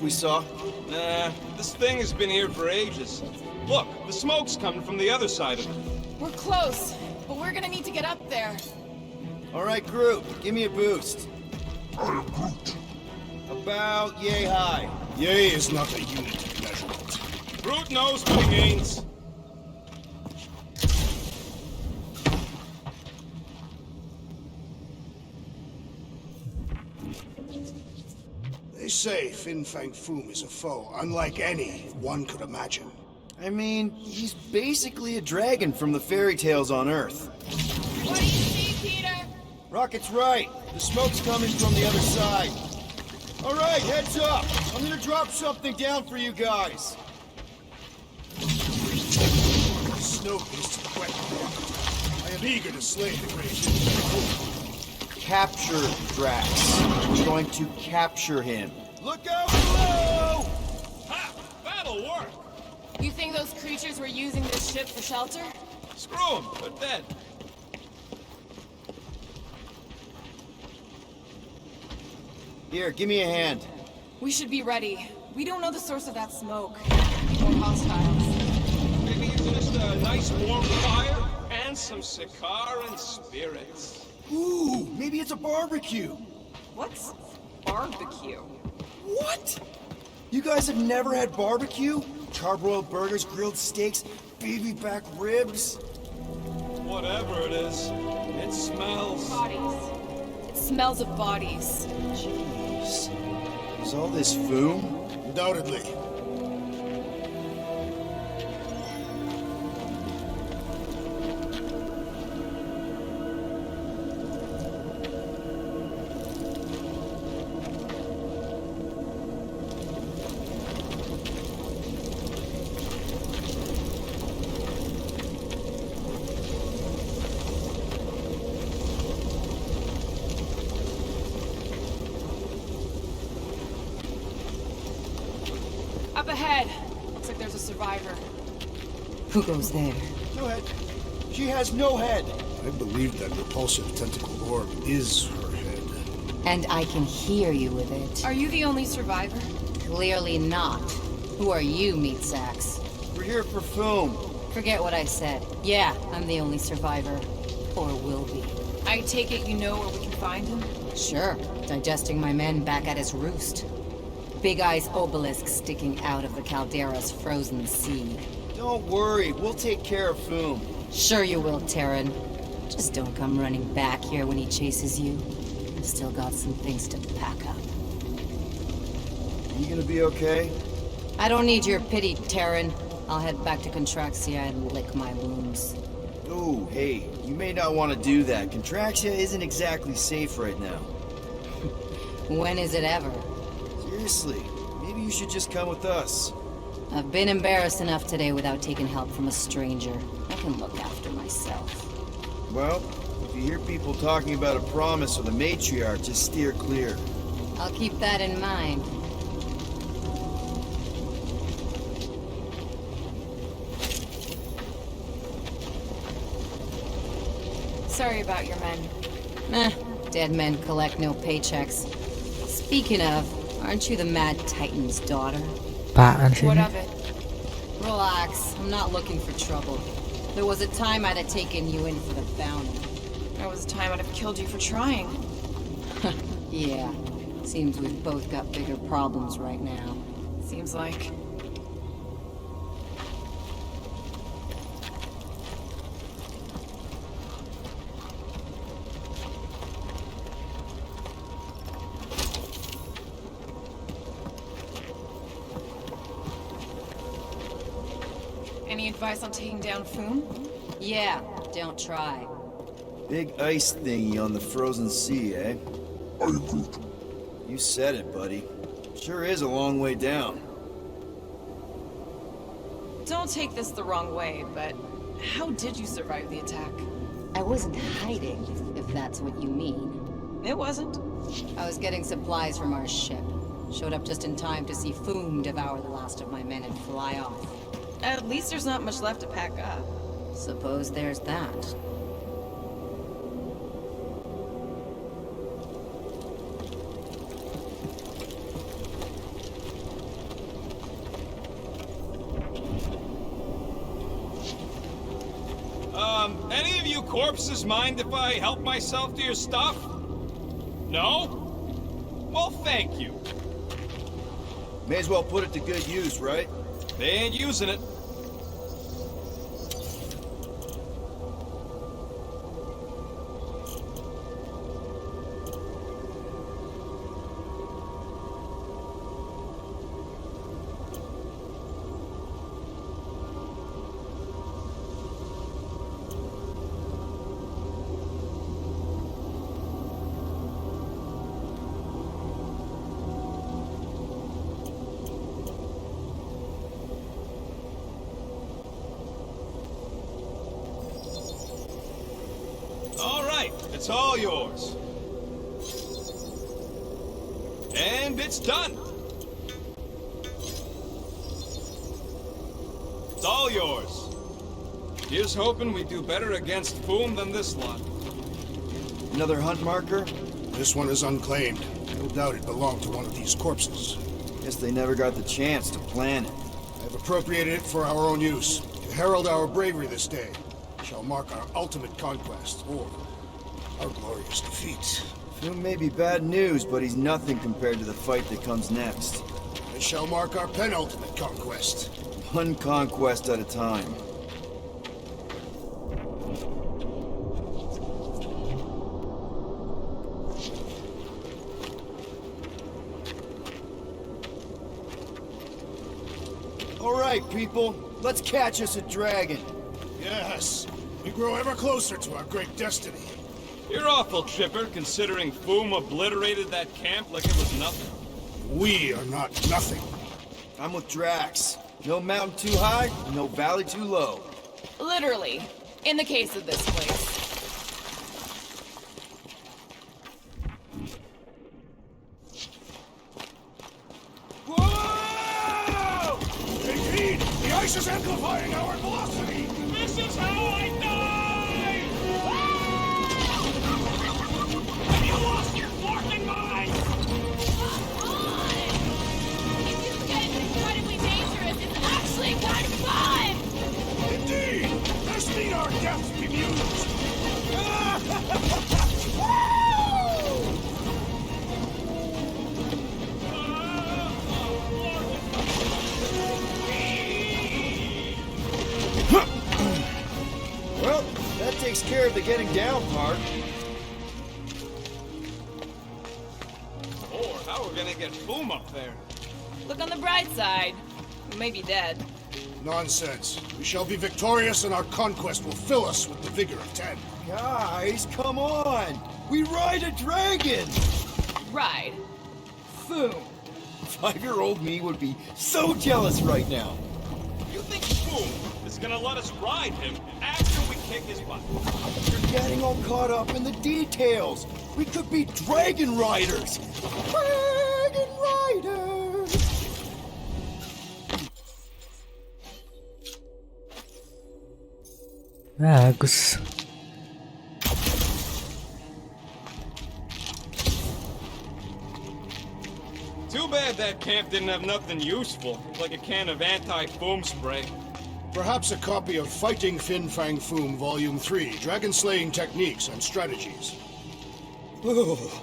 we saw? Nah, this thing has been here for ages. Look, the smoke's coming from the other side of it. We're close, but we're gonna need to get up there. Alright, Groot, give me a boost. I am Groot. About yay high. Yay is not a unit of measurement. Groot knows what he means. They say Fin Fang Foom is a foe unlike any one could imagine. I mean, he's basically a dragon from the fairy tales on Earth. What do you see, Peter? Rocket's right. The smoke's coming from the other side. Alright, heads up. I'm gonna drop something down for you guys. Snow beasts of wet water. I am eager to slay the great. Capture Drax. We're going to capture him. Look out below! Ha! That'll work! You think those creatures were using this ship for shelter? Screw them, they're dead. Here, give me a hand. We should be ready. We don't know the source of that smoke. Or hostiles. Maybe it's just a nice warm fire and some Sakaran spirits. Ooh, maybe it's a barbecue. What's barbecue? What? You guys have never had barbecue? Charbroiled burgers, grilled steaks, baby back ribs? Whatever it is, it smells. Bodies. It smells of bodies. Jeez. Is all this foom? Undoubtedly. Up ahead. Looks like there's a survivor. Who goes there? No head. She has no head. I believe that repulsive tentacle orb is her head. And I can hear you with it. Are you the only survivor? Clearly not. Who are you, meat sacks? We're here for foom. Forget what I said. Yeah, I'm the only survivor. Or will be. I take it you know where we can find him? Sure, digesting my men back at his roost. Big Eye's obelisk sticking out of the Caldera's frozen sea. Don't worry, we'll take care of foom. Sure you will, Terran. Just don't come running back here when he chases you. I've still got some things to pack up. You gonna be okay? I don't need your pity, Terran. I'll head back to Contraxia and lick my wounds. Oh, hey, you may not want to do that. Contraxia isn't exactly safe right now. When is it ever? Seriously, maybe you should just come with us. I've been embarrassed enough today without taking help from a stranger. I can look after myself. Well, if you hear people talking about a promise with a matriarch, just steer clear. I'll keep that in mind. Sorry about your men. Dead men collect no paychecks. Speaking of, aren't you the Mad Titan's daughter? What of it? Relax, I'm not looking for trouble. There was a time I'd have taken you in for the bounty. There was a time I'd have killed you for trying. Yeah, seems we've both got bigger problems right now. Seems like. Any advice on taking down Foom? Yeah, don't try. Big ice thingy on the frozen sea, eh? I am Groot. You said it, buddy. Sure is a long way down. Don't take this the wrong way, but how did you survive the attack? I wasn't hiding, if that's what you mean. It wasn't. I was getting supplies from our ship. Showed up just in time to see Foom devour the last of my men and fly off. At least there's not much left to pack up. Suppose there's that. Any of you corpses mind if I help myself to your stuff? No? Well, thank you. May as well put it to good use, right? They ain't using it. It's all yours. And it's done. It's all yours. Here's hoping we do better against Foom than this lot. Another hunt marker? This one is unclaimed. No doubt it belonged to one of these corpses. Guess they never got the chance to plan it. I've appropriated it for our own use. To herald our bravery this day. Shall mark our ultimate conquest, or our glorious defeat. Foom may be bad news, but he's nothing compared to the fight that comes next. It shall mark our penultimate conquest. One conquest at a time. All right, people. Let's catch us a dragon. Yes, we grow ever closer to our great destiny. You're awful chipper, considering Foom obliterated that camp like it was nothing. We are not nothing. I'm with Drax. No mountain too high, no valley too low. Literally, in the case of this place. Whoa! Take heed! The ice is amplifying our velocity! This is how I die! Indeed! Let's meet our deaths bemused! Well, that takes care of the getting down part. Or how we're gonna get Foom up there? Look on the bright side. We may be dead. Nonsense. We shall be victorious and our conquest will fill us with the vigor of 10. Guys, come on! We ride a dragon! Ride. Foom. 5-year-old me would be so jealous right now. You think Foom is gonna let us ride him after we kick his butt? You're getting all caught up in the details. We could be dragon riders. Dragon riders! Bagus. Too bad that camp didn't have nothing useful, like a can of anti-Foom spray. Perhaps a copy of Fighting Fin Fang Foom Volume 3, Dragon Slaying Techniques and Strategies. Oh,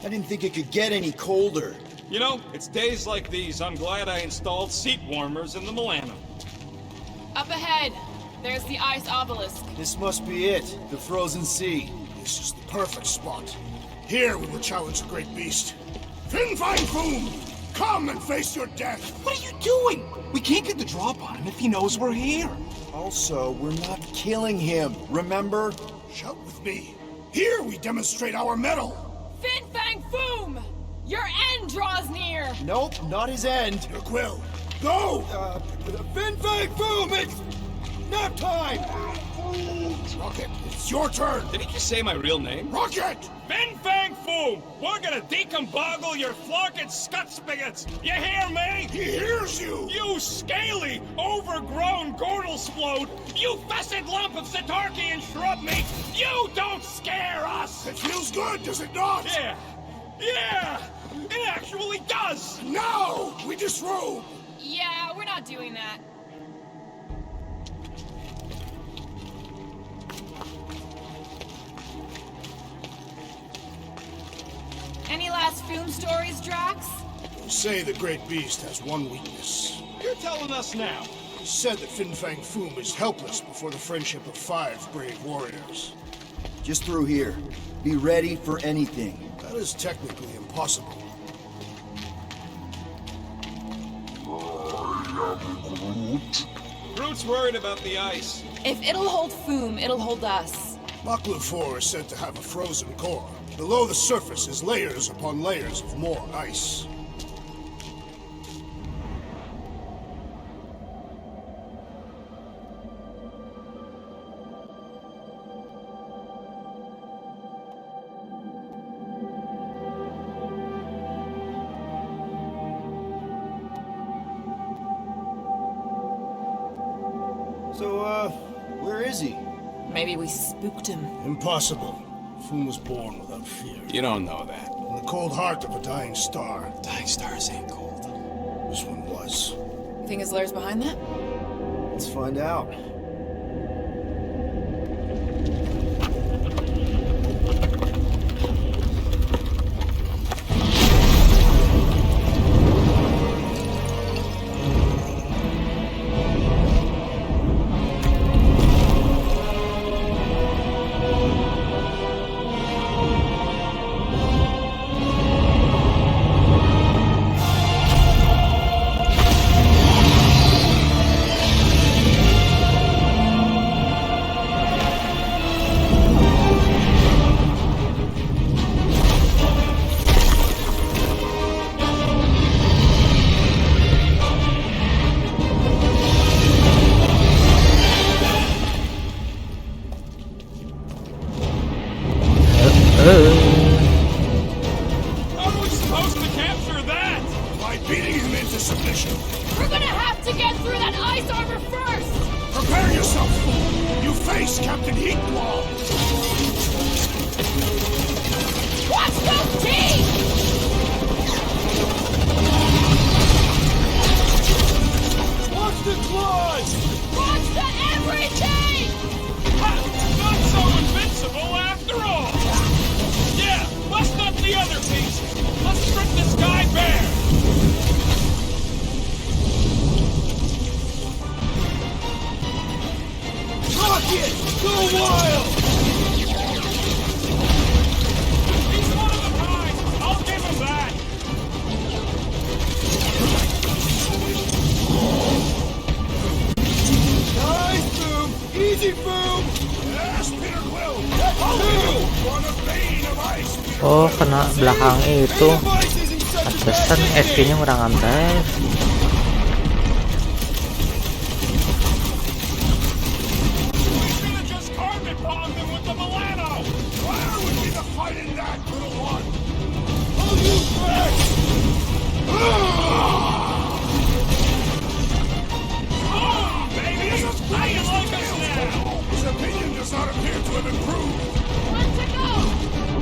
I didn't think it could get any colder. You know, it's days like these I'm glad I installed seat warmers in the Milano. Up ahead. There's the ice obelisk. This must be it, the frozen sea. This is the perfect spot. Here we will challenge the great beast. Fin Fang Foom! Come and face your death! What are you doing? We can't get the drop on him if he knows we're here. Also, we're not killing him, remember? Shout with me. Here we demonstrate our mettle. Fin Fang Foom! Your end draws near! Nope, not his end. Your quill. Go! Fin Fang Foom, it's nap time! Rocket, it's your turn. Did he just say my real name? Rocket! Fin Fang Foom! We're gonna decomboggle your florket scut spigots! You hear me? He hears you! You scaly, overgrown Gordelsplode! You fessed lump of Satarkian shrub meat! You don't scare us! It feels good, does it not? Yeah! Yeah! It actually does! Now we disrobe! Yeah, we're not doing that. Foom stories, Drax? They say the great beast has one weakness. You're telling us now. It's said that Fin Fang Foom is helpless before the friendship of 5 brave warriors. Just through here. Be ready for anything. That is technically impossible. Groot's worried about the ice. If it'll hold Foom, it'll hold us. Maklu 4 is said to have a frozen core. Below the surface is layers upon layers of more ice. So, where is he? Maybe we spooked him. Impossible. Foom was born without fear. You don't know that. In the cold heart of a dying star. Dying stars ain't cold. This one was. You think his lair's behind that? Let's find out. How are we supposed to capture that? By beating him into submission. We're gonna have to get through that ice armor first! Prepare yourself, Foom. You face Captain Heatclaw. Watch those teeth! Watch the claws! Watch the everything! Ha! Not so invincible after all! Yeah, bust up the other pieces! Let's strip the sky bare! Rocket! Go wild! He's one of a kind! I'll give him that! Nice, Boom! Easy, Boom! Yes, Peter Quill. Two! One of bane of ice, Peter. Oh, kena belakang itu. Bane of Ice isn't such a Pantesan bad SP-nya kurang ambil. We should have just carpet bombed him with the Milano! Where would be the fight in that, little one? Oh, you Drax! Oh, baby! How you like us now? His opinion does not appear to have improved. One to go!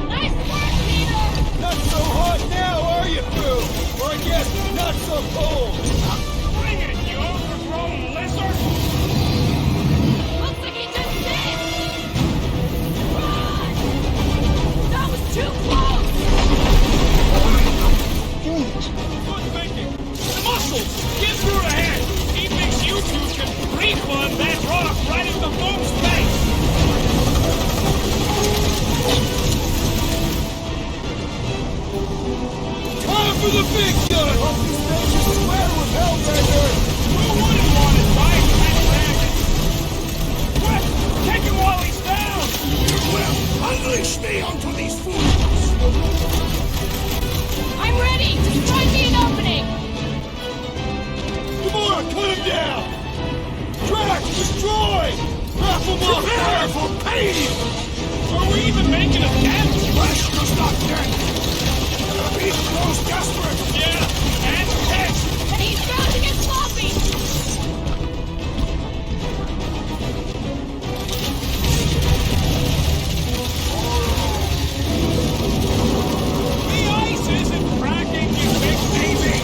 Nice work, Peter! Not so hot now, are you, Boom? Or I guess, not so cold! Bring it, you overgrown lizard! Looks like he just did! Run! That was too close! Good thinking! The muscles! Get through the head! He thinks you two can refund that rock right into Boom's face! Time for the big gun! Hope this thing is square with Hellbender! Who wouldn't want to fight that dragon? What? Take him while he's down! You will unleash me onto these fools. I'm ready! Just find me an opening! Gamora, cut him down! Drax, destroy! Wrap him up! Prepare for pain. Are we even making a dent? Flesh does not dead. The beast grows desperate. Yeah, and pissed! And he's bound to get sloppy! The ice isn't cracking, you big baby!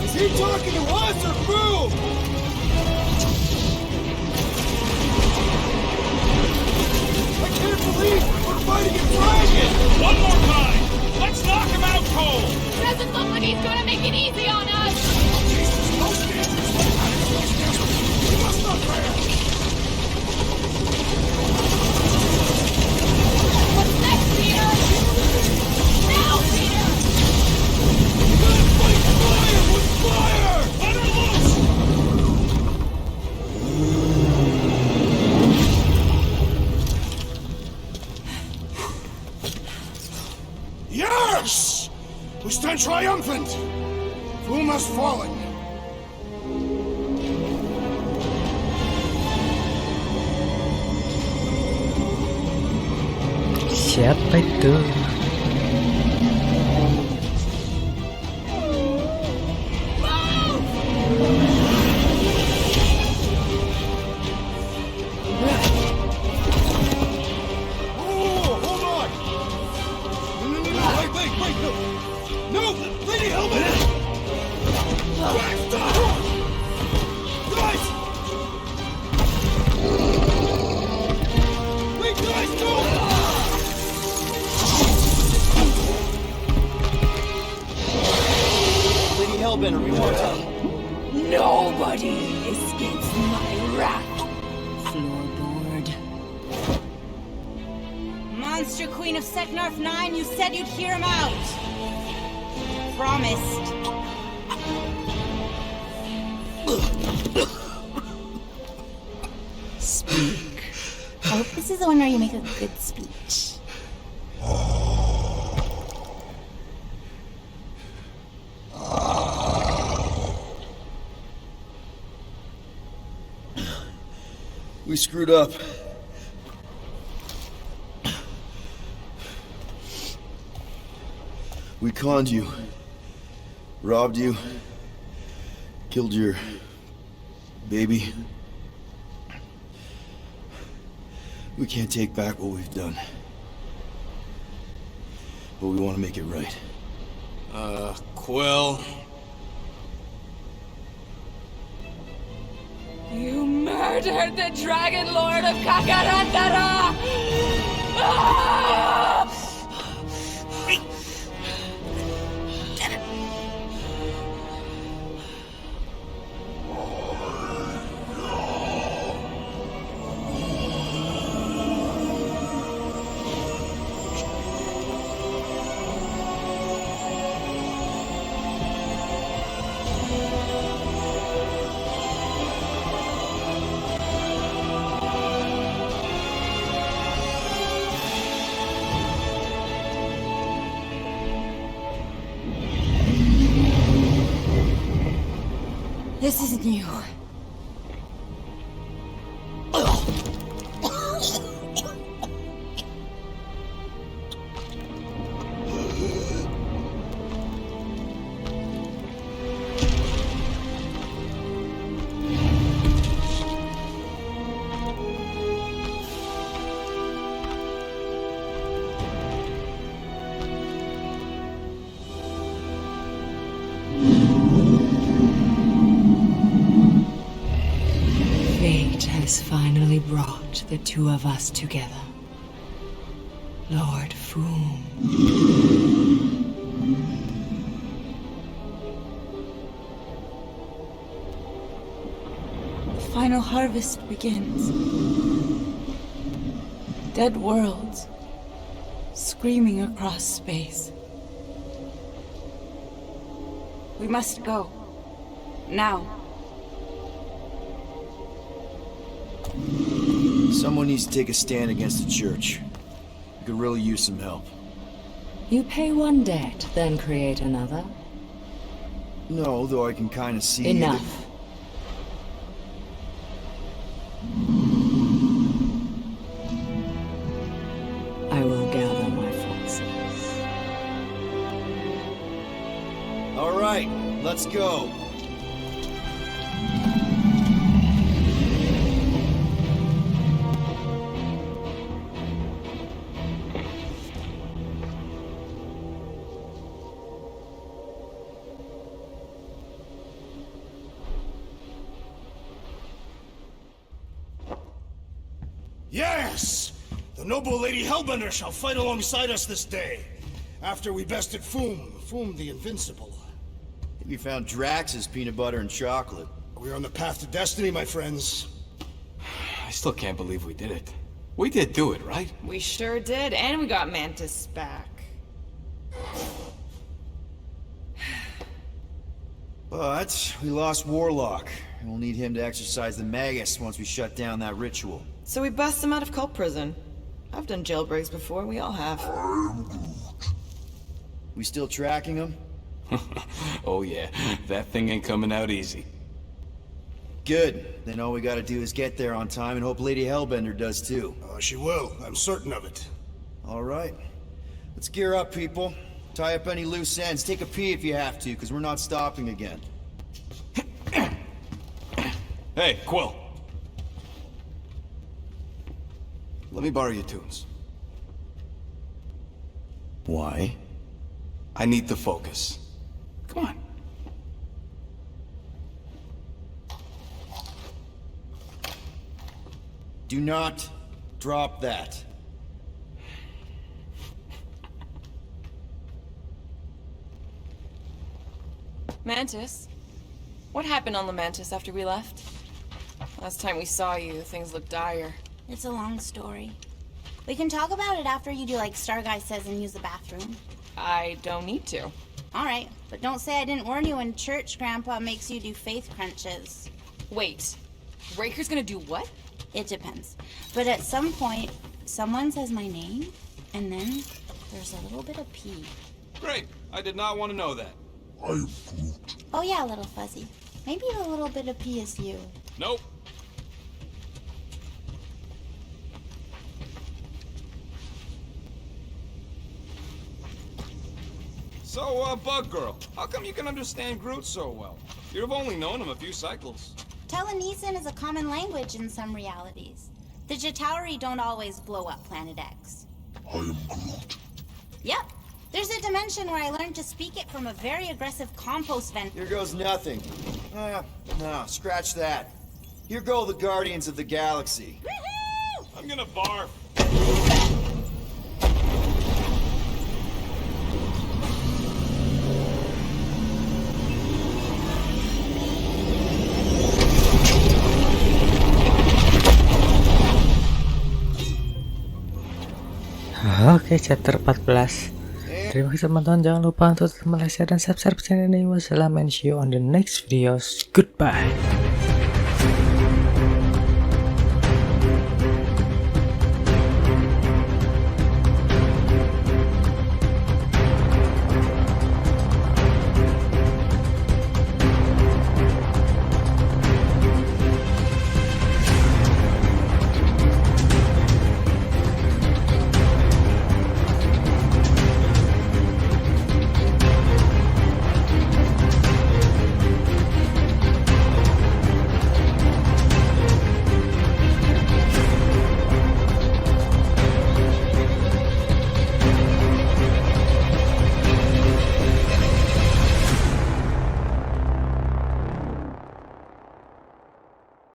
Is he talking to us or Boom? doesn't look like he's gonna make it easy on us! We must not fail! What's next, Peter? Now, Peter! Fight fire with fire! Let her loose! Yes! We stand triumphant! Foom has fallen! Siapa itu? Oh, hold on! Wait, no! No! Lady Hellman! Stop! Guys! Wait, guys, no! Lady Hellbender, we want to... Nobody escapes my wrath. Floorboard. Monster Queen of Seknarf 9, you said you'd hear him out. Promised. Speak. I hope this is the one where you make a good speech. We screwed up. We conned you. Robbed you. Killed your... baby. We can't take back what we've done. But we want to make it right. Quill. You murdered the Dragon Lord of Kakarandara! Ah! This isn't you. Fate has finally brought the two of us together. Lord Foom. The final harvest begins. Dead worlds screaming across space. We must go. Now. Someone needs to take a stand against the church. We could really use some help. You pay one debt, then create another. No, though I can kind of see... Enough. I will gather my forces. All right, let's go. Yes! The noble Lady Hellbender shall fight alongside us this day. After we bested Foom, Fum the Invincible. We found Drax's peanut butter and chocolate. We're on the path to destiny, my friends. I still can't believe we did it. We did do it, right? We sure did, and we got Mantis back. But we lost Warlock, and we'll need him to exercise the Magus once we shut down that ritual. So we bust him out of cult prison. I've done jailbreaks before, we all have. We still tracking him? Oh yeah, that thing ain't coming out easy. Good. Then all we gotta do is get there on time and hope Lady Hellbender does too. She will. I'm certain of it. All right. Let's gear up, people. Tie up any loose ends. Take a pee if you have to, because we're not stopping again. Hey, Quill. Let me borrow your tunes. Why? I need to focus. Come on. Do not drop that. Mantis? What happened on the Mantis after we left? Last time we saw you, things looked dire. It's a long story. We can talk about it after you do like Star Guy says and use the bathroom. I don't need to. All right, but don't say I didn't warn you in church Grandpa makes you do faith crunches. Wait, Raker's gonna do what? It depends. But at some point, someone says my name, and then there's a little bit of pee. Great. I did not want to know that. Oh yeah, little fuzzy. Maybe the little bit of pee is you. Nope. So, Bug Girl, how come you can understand Groot so well? You've only known him a few cycles. Telenesin is a common language in some realities. The Jatauri don't always blow up Planet X. I am Groot. Yep. There's a dimension where I learned to speak it from a very aggressive compost vent. Here goes nothing. No, scratch that. Here go the Guardians of the Galaxy. Woohoo! I'm gonna barf. Oke, chapter 14. Terima kasih teman-teman, jangan lupa untuk like, share, dan subscribe channel ini. Wassalam and see you on the next videos. Goodbye.